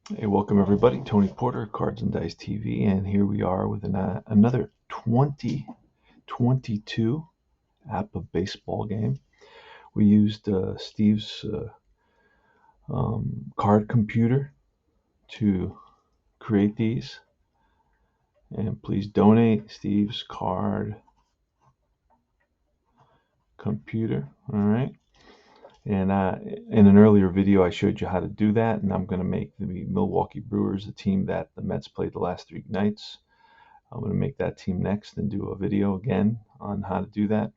Hey, welcome everybody. Tony Porter, Cards and Dice TV, and here we are with another 2022 APBA baseball game. We used Steve's card computer to create these, and please donate Steve's card computer. All right. And in an earlier video, I showed you how to do that, and I'm going to make the Milwaukee Brewers, the team that the Mets played the last 3 nights. I'm going to make that team next and do a video again on how to do that.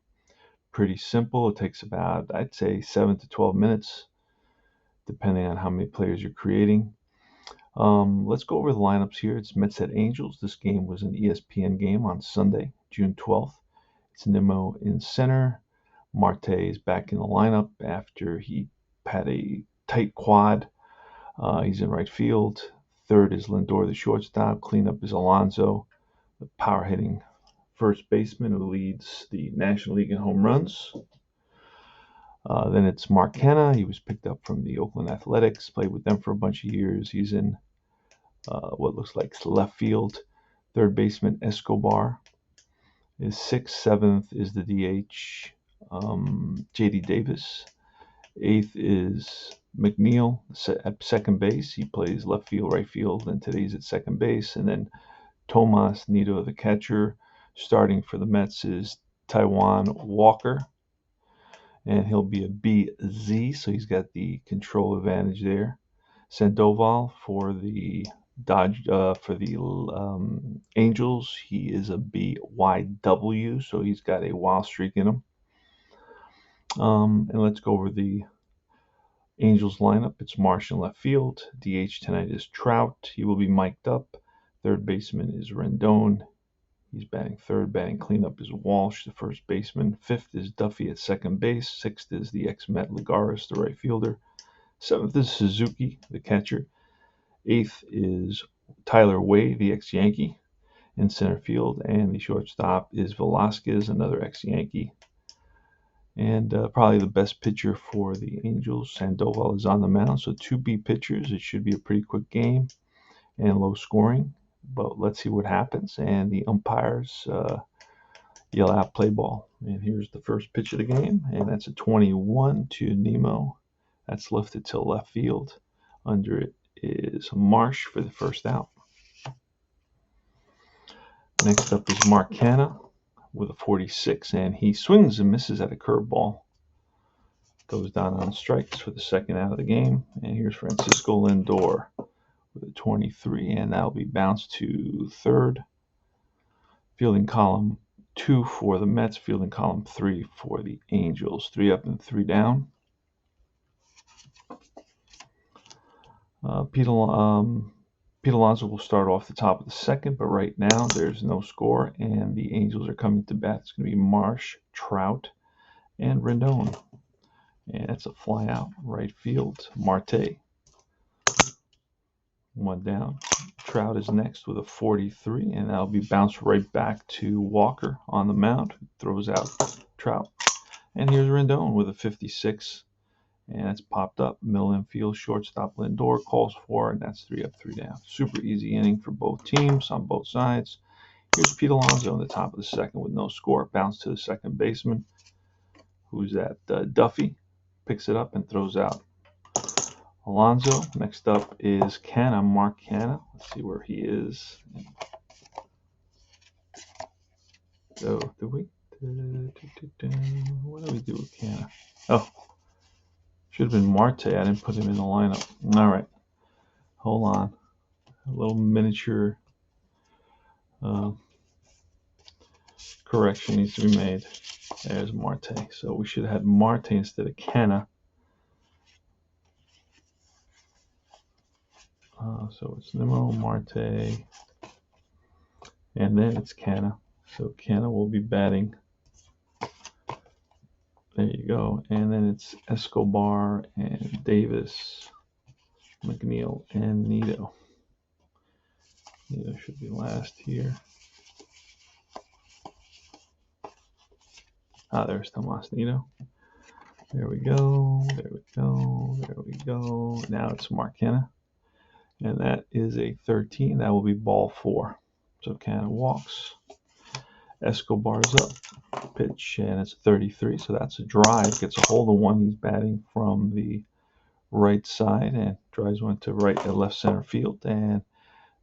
Pretty simple. It takes about, I'd say, 7 to 12 minutes, depending on how many players you're creating. Let's go over the lineups here. It's Mets at Angels. This game was an ESPN game on Sunday, June 12th. It's Nimmo in center. Marte is back in the lineup after he had a tight quad. He's in right field. Third is Lindor, the shortstop. Cleanup is Alonso, the power hitting first baseman who leads the National League in home runs. Then it's Mark Kenna. He was picked up from the Oakland Athletics, played with them for a bunch of years. He's in what looks like left field. Third baseman Escobar is sixth. Seventh is the DH J.D. Davis. Eighth is Mcneil at second base. He plays left field, right field, and today's at second base. And then Tomas Nido, the catcher. Starting for the Mets is Taijuan Walker, and he'll be a BZ, so he's got the control advantage there. Sandoval for the Angels, he is a BYW, so he's got a wild streak in him. And let's go over the Angels lineup. It's Marsh in left field. DH tonight is Trout. He will be mic'd up. Third baseman is Rendon. He's batting third. Batting cleanup is Walsh, the first baseman. Fifth is Duffy at second base. Sixth is the ex-Met Ligaris, the right fielder. Seventh is Suzuki, the catcher. Eighth is Tyler Wade, the ex-Yankee, in center field. And the shortstop is Velasquez, another ex-Yankee. And probably the best pitcher for the Angels, Sandoval, is on the mound. So 2B pitchers. It should be a pretty quick game and low scoring. But let's see what happens. And the umpires yell out play ball. And here's the first pitch of the game. And that's a 21 to Nemo. That's lifted to left field. Under it is Marsh for the first out. Next up is Mark Kenna with a 46. And he swings and misses at a curveball. Goes down on strikes for the second out of the game. And here's Francisco Lindor with a 23, and that'll be bounced to third. Fielding column 2 for the Mets, fielding column 3 for the Angels. 3 up and 3 down. Pete Alonso will start off the top of the second, but right now there's no score, and the Angels are coming to bat. It's going to be Marsh, Trout, and Rendon. And that's a fly out right field. Marte. 1 down. Trout is next with a 43, and that'll be bounced right back to Walker on the mound. Throws out Trout. And here's Rendon with a 56, and it's popped up. Middle infield, shortstop Lindor calls for, and that's 3 up, 3 down. Super easy inning for both teams on both sides. Here's Pete Alonso in the top of the second with no score. Bounce to the second baseman, who's at Duffy. Picks it up and throws out Alonso. Next up is Kenna, Mark Kenna. Let's see where he is. Oh, did we? What do we do with Kenna? Oh, should have been Marte. I didn't put him in the lineup. All right. Hold on. A little miniature correction needs to be made. There's Marte. So we should have had Marte instead of Kenna. So it's Nimmo, Marte, and then it's Kenna. So Kenna will be batting. There you go. And then it's Escobar and Davis, Mcneil, and Nido. Nido should be last here. There's Tomas Nido. There we go. There we go. There we go. Now it's Mark Kenna. and that is a 13. That will be ball 4. So Kenna walks. Escobar's up, pitch, and it's 33. So that's a drive. Gets a hold of one. He's batting from the right side and drives one to right and left center field, and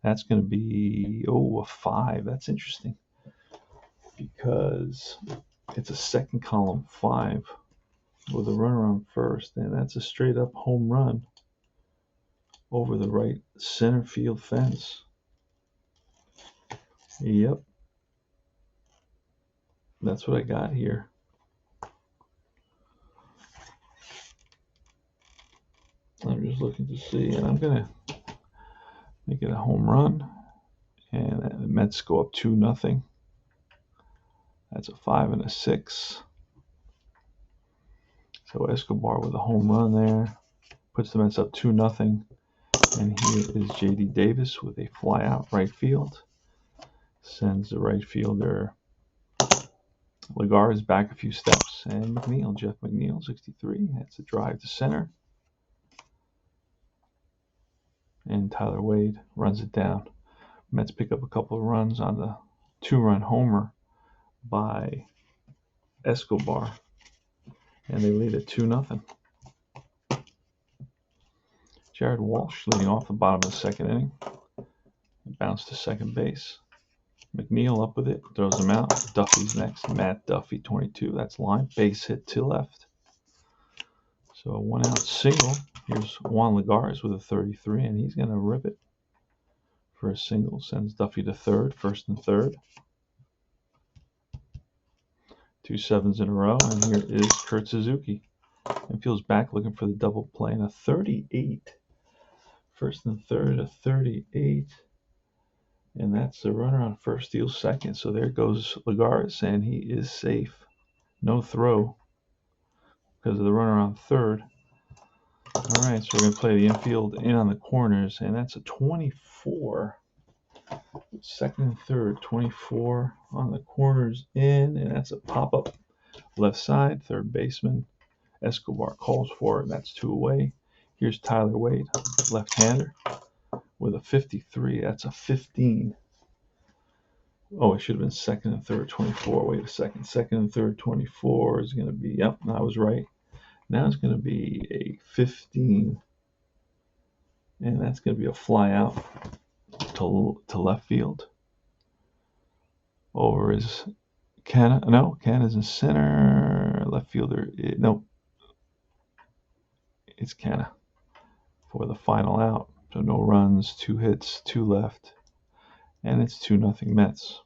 that's going to be a 5. That's interesting because it's a second column 5 with a runner on first, and that's a straight up home run over the right center field fence. Yep, that's what I got here. I'm just looking to see, and I'm gonna make it a home run, and the Mets go up 2-0. That's a 5 and a 6. So Escobar with a home run there puts the Mets up 2-0. And here is J.D. Davis with a fly out right field. Sends the right fielder Lagares back a few steps. And Mcneil, Jeff Mcneil, 63. That's a drive to center. And Tyler Wade runs it down. Mets pick up a couple of runs on the 2-run homer by Escobar. And they lead at 2-0. Jared Walsh leading off the bottom of the second inning. Bounce to second base. Mcneil up with it, throws him out. Duffy's next. Matt Duffy, 22. That's line. Base hit to left. So a 1-out single. Here's Juan Lagares with a 33, and he's going to rip it for a single. Sends Duffy to third, first and third. 2 sevens in a row, and here is Kurt Suzuki. Infield's back looking for the double play, and a 38. First and third, a 38. And that's the runner on first, steals second. So there goes Lagares, and he is safe. No throw because of the runner on third. All right, so we're going to play the infield in on the corners, and that's a 24. Second and third, 24 on the corners in, and that's a pop-up left side. Third baseman Escobar calls for it, and that's 2 away. Here's Tyler Wade, left-hander, with a 53. That's a 15. Oh, it should have been second and third, 24. Wait a second. Second and third, 24 is going to be, yep, I was right. Now it's going to be a 15. And that's going to be a fly out to left field. Over is Kenna. No, Kenna's in center. Left fielder. No, it's Kenna for the final out. So no runs, 2 hits, 2 left. And it's 2-0 Mets.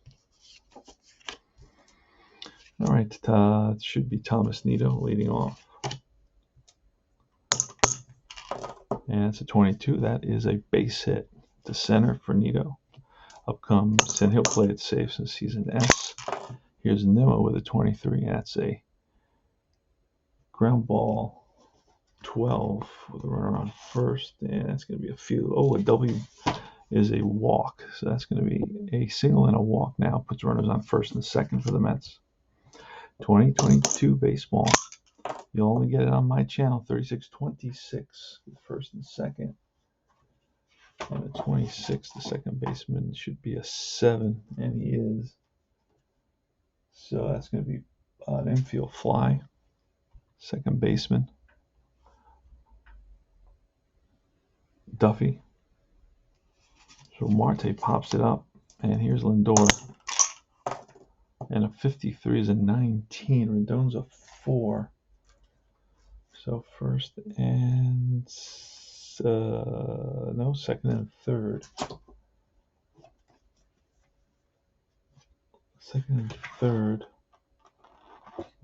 All right, it should be Thomas Nido leading off. And it's a 22. That is a base hit to center for Nido. Up comes, and he'll play it safe since he's an S. Here's Nimmo with a 23. That's a ground ball 12 with a runner on first. And that's going to be a field. Oh, a W is a walk. So that's going to be a single and a walk now. Puts runners on first and second for the Mets. 2022 baseball. You'll only get it on my channel, 3626, first and second. And a 26, the second baseman should be a 7, and he is. So that's going to be an infield fly. Second baseman, Duffy. So Marte pops it up, and here's Lindor. And a 53 is a 19. Rendon's a 4. So first and no, second and third. Second and third.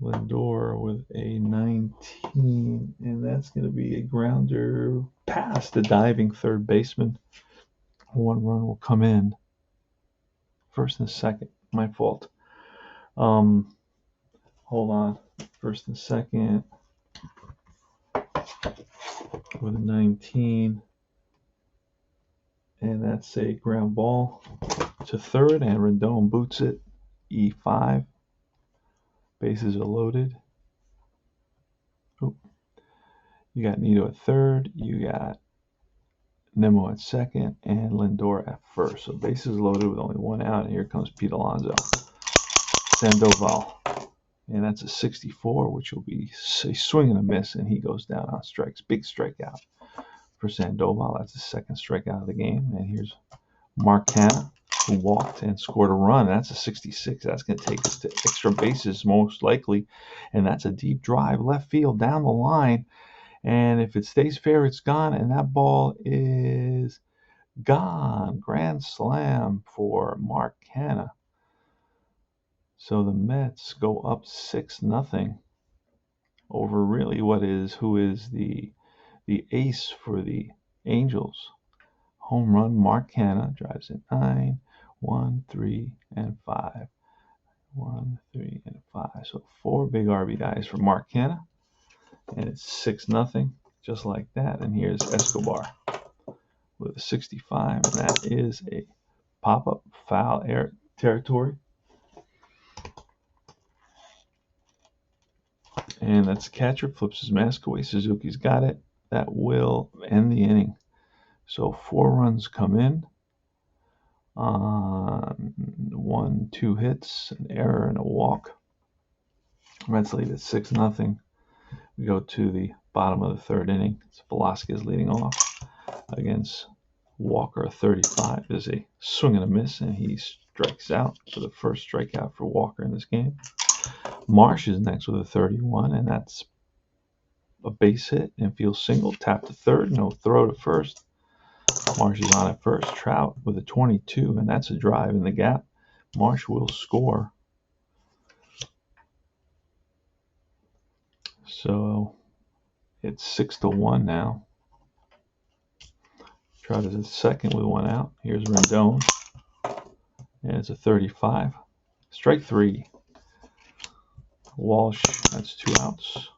Lindor with a 19, and that's going to be a grounder past the diving third baseman. 1 run will come in. First and second. My fault. Hold on. First and second with a 19. And that's a ground ball to third, and Rendon boots it. E5. Bases are loaded. Oh. You got Nido at third. You got Nimmo at second, and Lindor at first. So bases loaded with only one out, and here comes Pete Alonso. Sandoval. And that's a 64, which will be a swing and a miss, and he goes down on strikes. Big strikeout for Sandoval. That's his second strikeout of the game. And here's Mark Kenna, who walked and scored a run. That's a 66. That's going to take us to extra bases most likely. And that's a deep drive left field down the line. And if it stays fair, it's gone. And that ball is gone. Grand slam for Mark Kenna. So the Mets go up 6-0 over really who is the ace for the Angels. Home run, Mark Kenna drives in 9, 1, 3, and 5. 1, 3, and 5. So 4 big RBIs for Mark Kenna. And it's 6-0, just like that. And here's Escobar with a 65. And that is a pop-up foul air territory. And that's the catcher, flips his mask away. Suzuki's got it. That will end the inning. So 4 runs come in on 1-2 hits, an error, and a walk. Mets lead at 6-0. We go to the bottom of the 3rd inning. It's Velasquez leading off against Walker. 35 is a swing and a miss, and he strikes out for the first strikeout for Walker in this game. Marsh is next with a 31, and that's a base hit, infield single, tap to third, no throw to first. Marsh is on at first. Trout with a 22, and that's a drive in the gap. Marsh will score. So it's 6-1 now. Trout is at second with 1 out. Here's Rendon, and it's a 35. Strike 3. Walsh, that's 2 outs.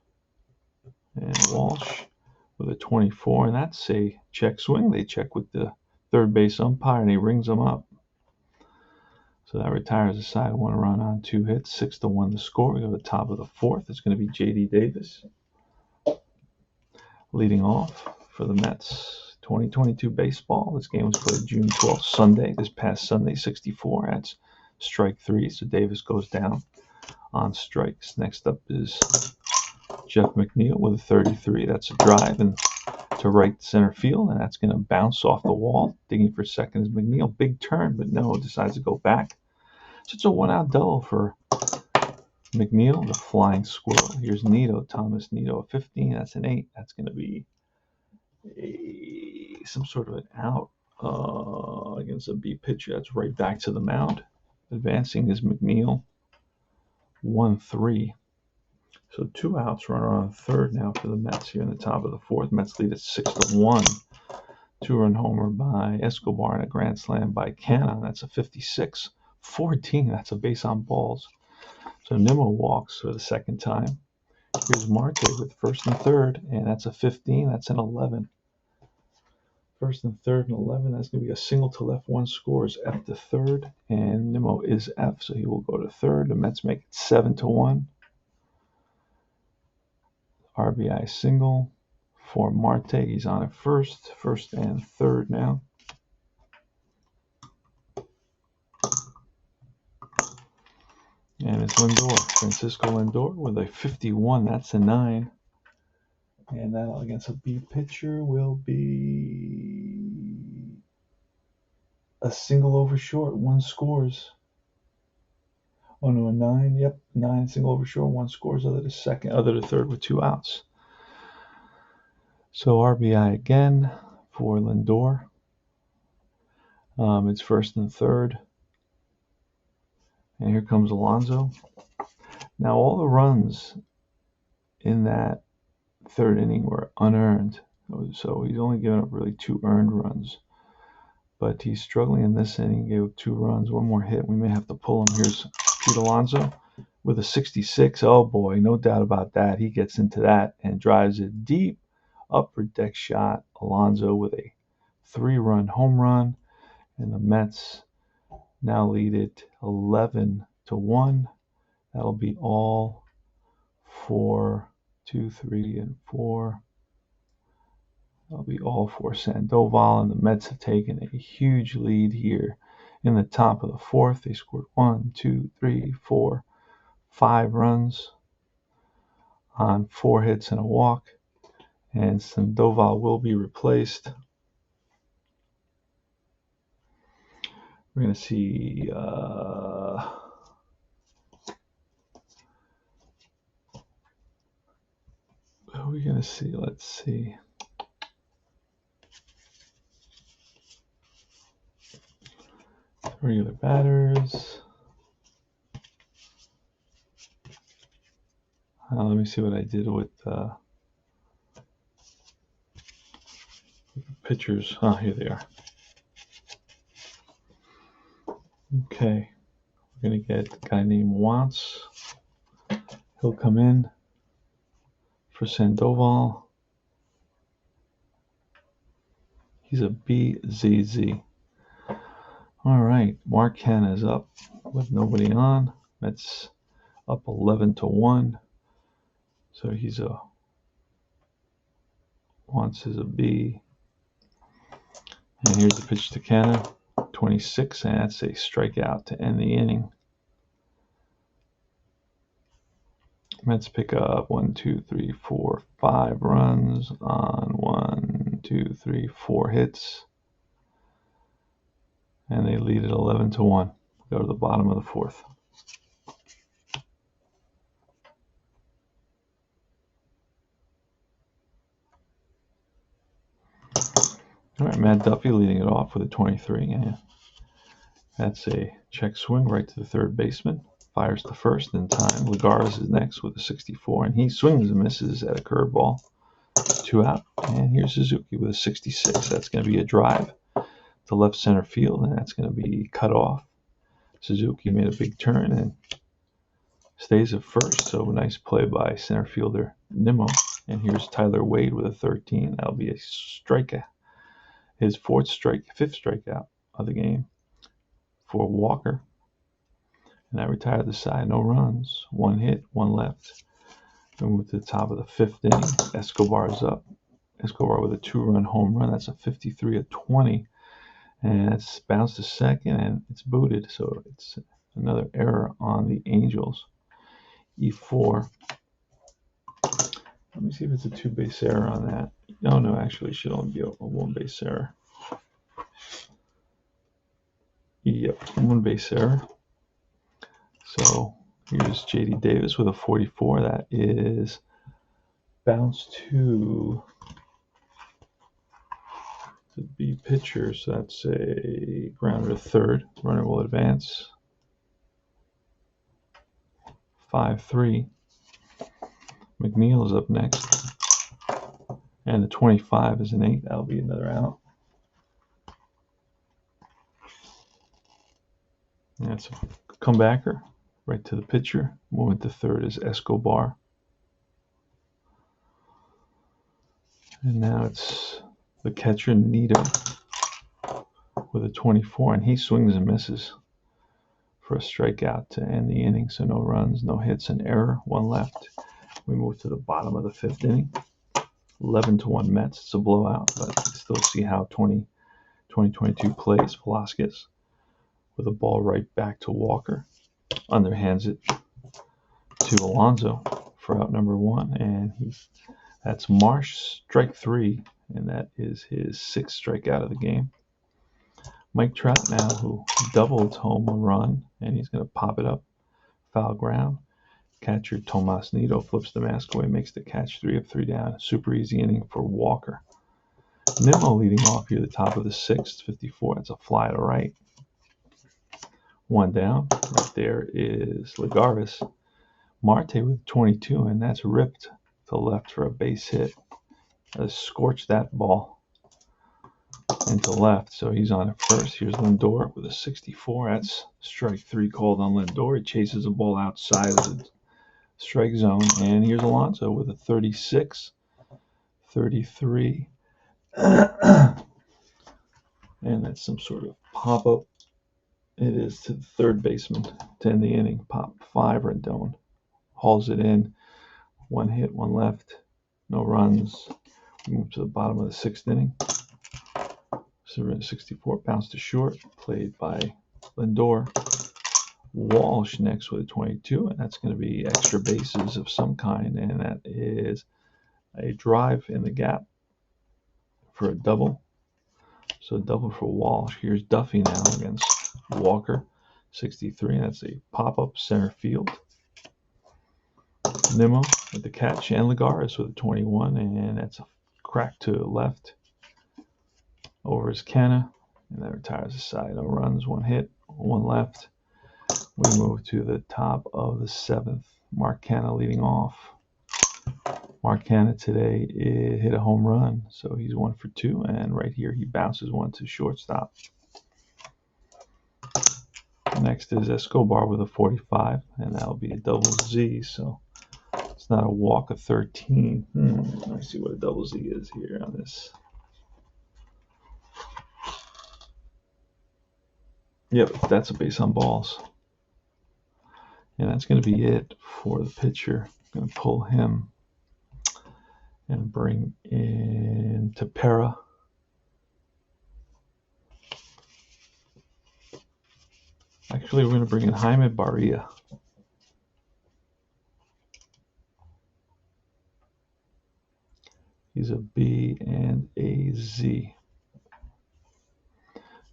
And Walsh with a 24, and that's a check swing. They check with the third base umpire, and he rings them up. So that retires the side. 1 run on 2 hits. 6-1 the score. We go to the top of the 4th. It's going to be J.D. Davis leading off for the Mets. 2022 baseball. This game was played June 12th, Sunday. This past Sunday, 64. That's strike 3. So Davis goes down on strikes. Next up is Jeff Mcneil with a 33. That's a drive and to right center field, and that's going to bounce off the wall. Digging for second is Mcneil. Big turn, but no, decides to go back. So it's a 1-out double for Mcneil, the flying squirrel. Here's Nito, Thomas Nito, a 15. That's an 8. That's going to be some sort of an out against a B pitcher. That's right back to the mound. Advancing is Mcneil, 1-3. So 2 outs, runner on third now for the Mets here in the top of the 4th. Mets lead at 6-1. 2-run homer by Escobar and a grand slam by Kenna. That's a 56. 14, that's a base on balls. So Nimmo walks for the second time. Here's Marte with first and third, and that's a 15. That's an 11. First and third and 11. That's going to be a single to left. 1 scores F to third, and Nimmo is F, so he will go to third. The Mets make it 7-1. RBI single for Marte. He's on at first and third now. And it's Lindor, Francisco Lindor with a 51. That's a 9. And that against a B pitcher will be a single over short. 1 scores. Oh no, a 9. Yep, 9 single over short. 1 scores. Other to third with 2 outs. So RBI again for Lindor. It's first and third. And here comes Alonso. Now all the runs in that 3rd inning were unearned. So he's only given up really 2 earned runs. But he's struggling in this inning. He gave up 2 runs, 1 more hit. We may have to pull him. Here's Pete Alonso with a 66. Oh boy, no doubt about that. He gets into that and drives a deep upper deck shot. Alonso with a 3-run home run. And the Mets now lead it 11-1. That'll be all for 2, 3, and 4. That'll be all for Sandoval, and the Mets have taken a huge lead here in the top of the fourth. They scored 1, 2, 3, 4, 5 runs on 4 hits and a walk, and Sandoval will be replaced. We're going to see who are we going to see? Let's see. Regular batters. Let me see what I did with pitchers. Oh, here they are. Okay. We're going to get a guy named Wantz. He'll come in for Sandoval. He's a BZZ. All right. Mark Kenna is up with nobody on. That's up 11-1. So he's a Wantz is a B. And here's the pitch to Kenna. 26, and that's a strikeout to end the inning. Mets pick up 1, 2, 3, 4, 5 runs on 1, 2, 3, 4 hits, and they lead it 11-1. Go to the bottom of the fourth. All right, Matt Duffy leading it off with a 23. Yeah. That's a check swing right to the third baseman. Fires to first in time. Lagares is next with a 64, and he swings and misses at a curveball. 2 out. And here's Suzuki with a 66. That's going to be a drive to left center field, and that's going to be cut off. Suzuki made a big turn and stays at first. So a nice play by center fielder Nimmo. And here's Tyler Wade with a 13. That'll be a strikeout. His fifth strikeout of the game for Walker. And that retired the side. No runs. 1 hit, 1 left. We move to the top of the 5th inning. Escobar is up. Escobar with a 2-run home run. That's a 53-20. And it's bounced to second, and it's booted. So it's another error on the Angels. E4. Let me see if it's a 2-base error on that. No, actually, it should only be a 1-base error. Yep, 1-base error. So here's J.D. Davis with a 44. That is bounced to the B pitcher. So that's a grounder to third. Runner will advance. 5-3. Mcneil is up next. And the 25 is an 8. That'll be another out. And that's a comebacker right to the pitcher. Moving to third is Escobar. And now it's the catcher, Nito, with a 24. And he swings and misses for a strikeout to end the inning. So no runs, no hits, an error, 1 left. We move to the bottom of the 5th inning. 11-1 Mets. It's a blowout, but you can still see how 2022 plays. Velasquez with a ball right back to Walker. Underhands it to Alonso for out number 1, and that's Marsh, strike 3, and that is his 6th strikeout of the game. Mike Trout now, who doubled home a run, and he's going to pop it up, foul ground. Catcher Tomas Nido flips the mask away, makes the catch. 3 up, 3 down. Super easy inning for Walker. Nimmo leading off here, the top of the 6th, 54. That's a fly to right. 1 down. Right there is Lagares. Marte with 22, and that's ripped to left for a base hit. Scorched that ball into left, so he's on at first. Here's Lindor with a 64. That's strike 3 called on Lindor. He chases a ball outside of the strike zone, and here's Alonso with a 36, 33. And that's some sort of pop-up. It is to the third baseman to end the inning. Pop 5, Rendon hauls it in. 1 hit, 1 left. No runs. Move to the bottom of the 6th inning. 64, bounced to short, played by Lindor. Walsh next with a 22, and that's going to be extra bases of some kind, and that is a drive in the gap for a double. So double for Walsh. Here's Duffy now against Walker, 63. That's a pop-up center field. Nimmo with the catch, and Lagares with a 21, and that's a crack to left. Over is Kenna, and that retires the side. No runs, 1 hit, 1 left. We move to the top of the 7th. Mark Kenna leading off. Mark Kenna today hit a home run, so he's 1 for 2, and right here he bounces one to shortstop. Next is Escobar with a 45, and that'll be a double Z, so it's not a walk of 13. Let me see what a double Z is here on this. Yep, that's a base on balls. And that's going to be it for the pitcher. I'm going to pull him and bring in Tepera. Actually, we're going to bring in Jaime Barria. He's a B and a Z.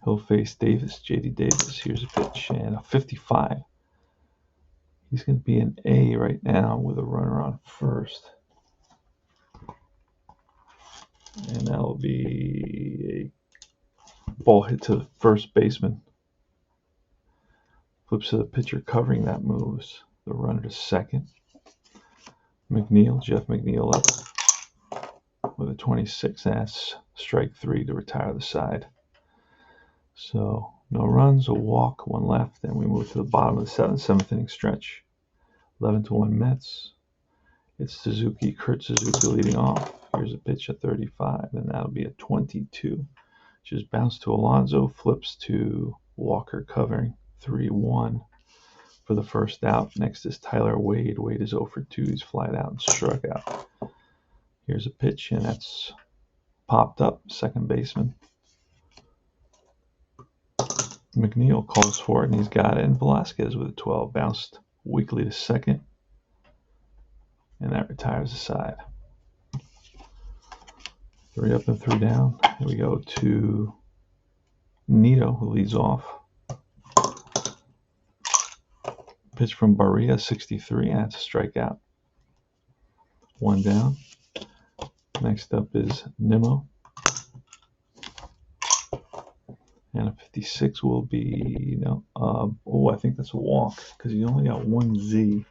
He'll face Davis, J.D. Davis. Here's a pitch and a 55. He's going to be an A right now with a runner on first. And that'll be a ball hit to the first baseman. Flips to the pitcher covering that, moves the runner to second. Mcneil, Jeff Mcneil up with a 26. That's strike 3 to retire the side. So no runs, a walk, 1 left, and we move to the bottom of the 7th inning stretch. 11-1 Mets. It's Suzuki, Kurt Suzuki leading off. Here's a pitch at 35, and that'll be a 22. Just bounce to Alonso, flips to Walker covering, 3-1 for the first out. Next is Tyler Wade. Wade is 0 for 2. He's flied out and struck out. Here's a pitch, and that's popped up, second baseman. Mcneil calls for it, and he's got it. And Velasquez with a 12, bounced weakly to second, and that retires the side. 3 up and 3 down. Here we go to Nito, who leads off. Pitch from Barria, 63, and that's a strikeout. 1 down. Next up is Nimmo. And a 56 will be, I think that's a walk, because he only got 1 Z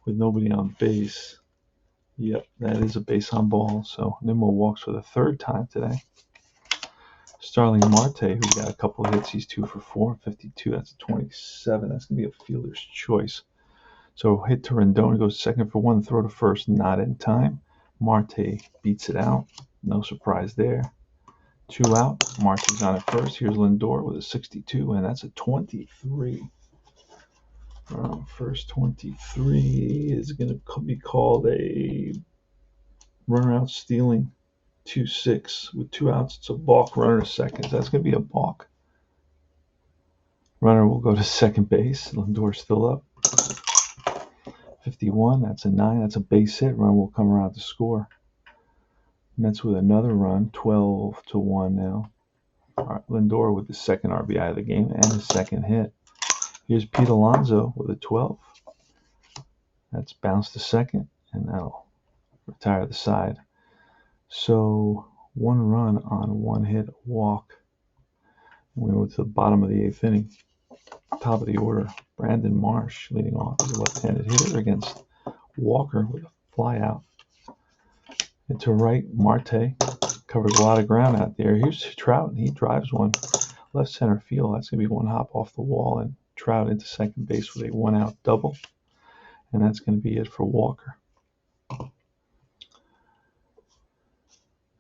with nobody on base. Yep, that is a base on ball. So Nimmo walks for the 3rd time today. Starling Marte, who got a couple of hits, he's 2 for 4, 52. That's a 27. That's going to be a fielder's choice. So hit to Rendon, goes 2nd for 1, throw to first, not in time. Marte beats it out. No surprise there. 2 out. Marte's on at first. Here's Lindor with a 62, and that's a 23. First 23 is going to be called a runner out stealing. 2-6 with 2 outs. It's a balk, runner to second. That's going to be a balk. Runner will go to second base. Lindor's still up. 51. That's a 9. That's a base hit. Runner will come around to score. Mets with another run, 12-1 now. All right, Lindor with the 2nd RBI of the game and his 2nd hit. Here's Pete Alonso with a 12. That's bounced to second, and that'll retire the side. So 1 run on 1 hit, walk. We move to the bottom of the 8th inning. Top of the order, Brandon Marsh leading off as a left-handed hitter against Walker with a fly out. And to right, Marte covers a lot of ground out there. Here's Trout, and he drives one left center field. That's going to be 1 hop off the wall, and Trout into second base with a 1-out double. And that's going to be it for Walker.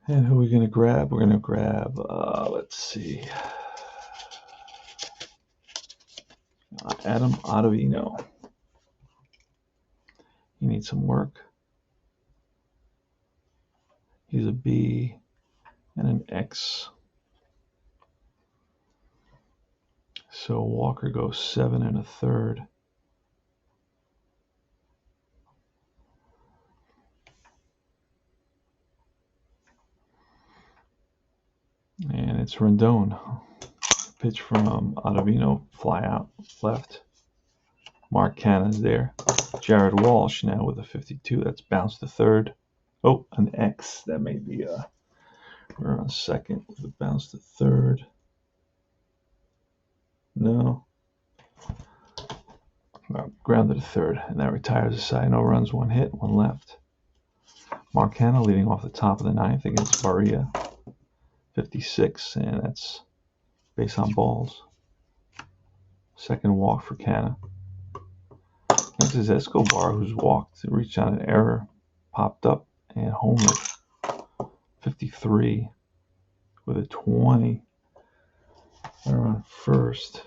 And who are we going to grab? We're going to grab, let's see, Adam Ottavino. He needs some work. He's a B and an X. So Walker goes 7 1/3. And it's Rendon. Pitch from Ottavino, fly out left. Mark Kenna's there. Jared Walsh now with a 52. That's bounced to third. Oh, an X. That may be we're on second with a bounce to third. No. Grounded to third, and that retires the side. No runs, 1 hit, 1 left. Mark Kenna leading off the top of the ninth against Faria, 56, and that's base on balls. Second walk for Kenna. Next is Escobar, who's walked, reached on an error, popped up, and homered. 53 with a 20. Runner on first.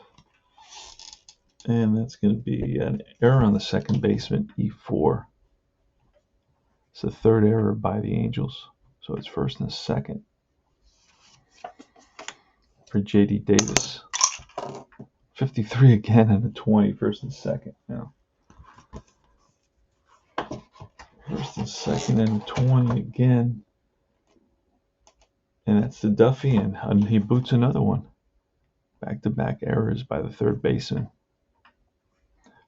And that's going to be an error on the second baseman, E4. It's the third error by the Angels, so it's first and second. For J.D. Davis, 53 again and a 20, first and second now. First and second and a 20 again. And that's the Duffy, and he boots another one. Back-to-back errors by the third baseman.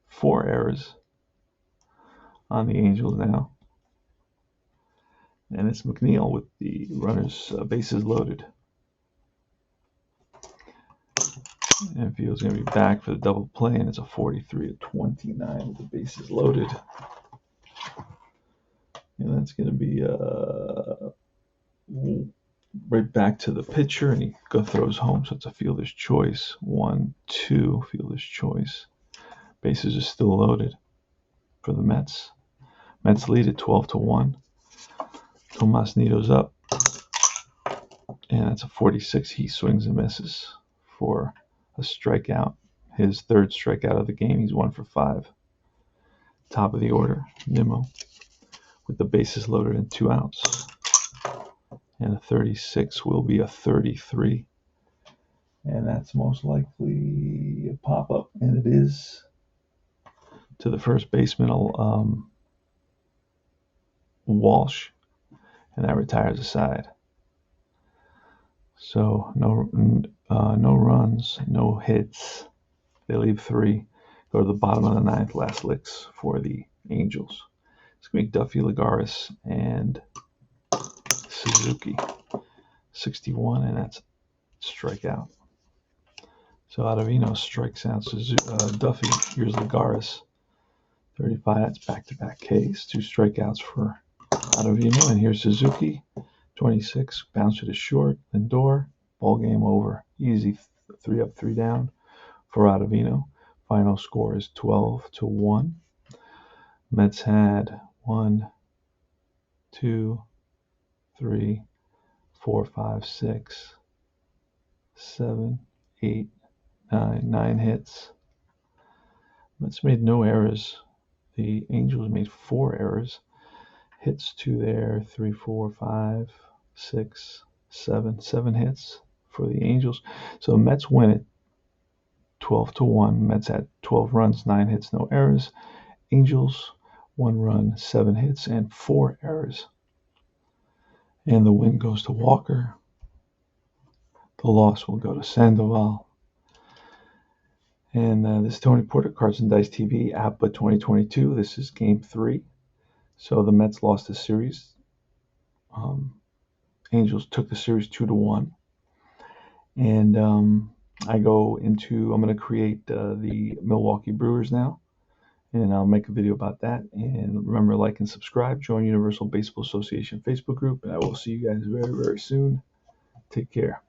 4 errors on the Angels now. And it's Mcneil with the runners bases loaded. And Field's going to be back for the double play, and it's a 43-29 with the bases loaded. And that's going to be right back to the pitcher, and he throws home, so it's a fielder's choice. 1-2, fielder's choice. Bases are still loaded for the Mets. Mets lead at 12-1. Tomas Nido's up, and that's a 46. He swings and misses for a strikeout. His third strikeout of the game. He's 1 for 5. Top of the order, Nimmo, with the bases loaded and 2 outs. And a 36 will be a 33. And that's most likely a pop-up, and it is to the first baseman, Walsh, and that retires the side. So no runs, no hits. They leave 3. Go to the bottom of the ninth, last licks for the Angels. It's going to be Duffy, Lagares, and Suzuki. 61, and that's strikeout. So Ottavino strikes out Duffy. Here's Lagares. 35, that's back-to-back Ks. 2 strikeouts for Ottavino. And here's Suzuki. 26, bouncer to short. Lindor. Ball game over. Easy 3 up, 3 down for Ottavino. Final score is 12-1. Mets had 1, 2, 3, 4, 5, 6, 7, 8, 9 hits. Mets made no errors. The Angels made 4 errors. Hits 2 there, 3, 4, 5, 6, 7 hits for the Angels. So the Mets win it 12-1. Mets had 12 runs, 9 hits, no errors. Angels 1 run, 7 hits, and 4 errors. And the win goes to Walker. The loss will go to Sandoval. And this is Tony Porter, Cards and Dice TV, APBA 2022. This is Game 3. So the Mets lost the series. Angels took the series 2-1. And I'm going to create the Milwaukee Brewers now. And I'll make a video about that. And remember, like and subscribe. Join Universal Baseball Association Facebook group. And I will see you guys very, very soon. Take care.